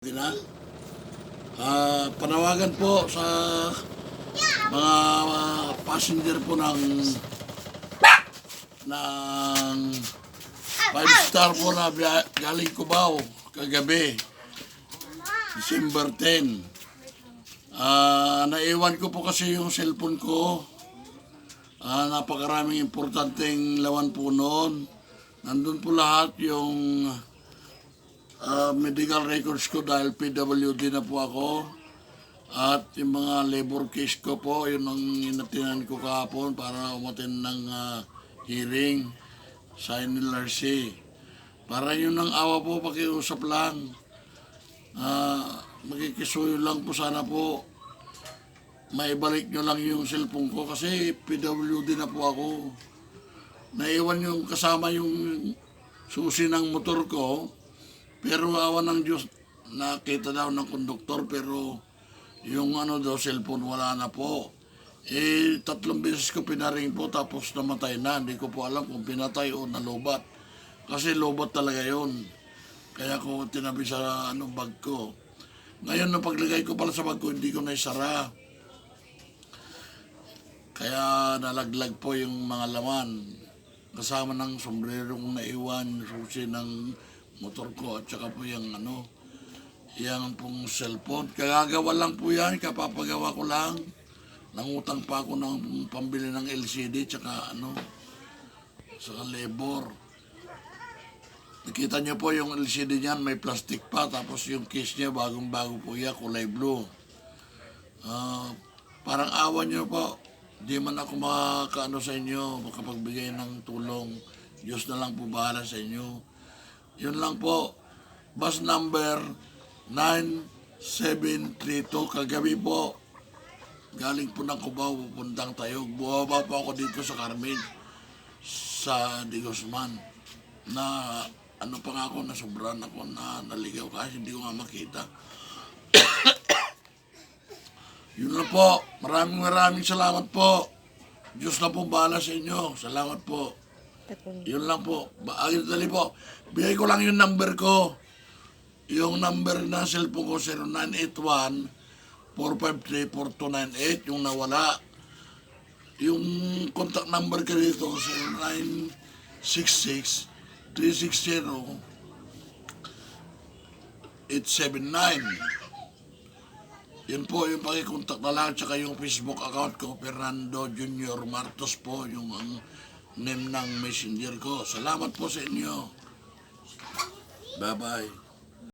Na, panawagan po sa mga passenger po ng 5-star po na galing Cubao kagabi, December 10. Naiwan ko po kasi yung cellphone ko. Napakaraming importanteng laman po noon. Nandun po lahat yung medical records ko dahil PWD na po ako. At yung mga labor case ko po, yun ang inatinan ko kahapon para umatin ng hearing sa NLRC. Para yun ang awa po, pakiusap lang. Magkikisuyo lang po sana po. Maibalik nyo lang yung cellphone ko kasi PWD na po ako. Naiwan yung kasama yung susi ng motor ko. Pero awa ng Diyos, nakita daw ng konduktor pero yung cellphone wala na po. 3 beses ko pinaring po tapos namatay na. Hindi ko po alam kung pinatay o nalubat. Kasi lubat talaga yun. Kaya ko tinabi sa bag ko. Ngayon nung paglagay ko pala sa bag ko, hindi ko naisara. Kaya nalaglag po yung mga laman. Kasama ng sombrero kong naiwan, susi ng motor ko at saka po yung yung pong cellphone. Kagagawa lang po yan, kapapagawa ko lang. Nangutang pa ako ng pambili ng LCD tsaka saka labor. Nakita niyo po yung LCD niyan, may plastic pa, tapos yung case niya bagong-bago po yan, kulay blue. Parang awa niyo po, di man ako sa inyo, makapagbigay ng tulong. Diyos na lang po bahala sa inyo. Yun lang po, bus number 9732, kagabi po, galing po ng Cubao, pupuntang Tayog. Buwaba po ako dito sa Carmen, sa Di Guzman, na pa nga ako, nasobran ako, na naligaw kasi hindi ko nga makita. Yun lang po, maraming salamat po. Diyos na po bahala sa inyo, salamat po. Yun lang po. Dali po. Bigay ko lang yung number ko. Yung number na cellphone ko, 0981-453-4298, yung nawala. Yung contact number ko dito, 0966-360-879. Yun po, yung pakikontak na lang, tsaka yung Facebook account ko, Fernando Junior Martos po, yung name ng messenger ko. Salamat po sa inyo. Bye-bye.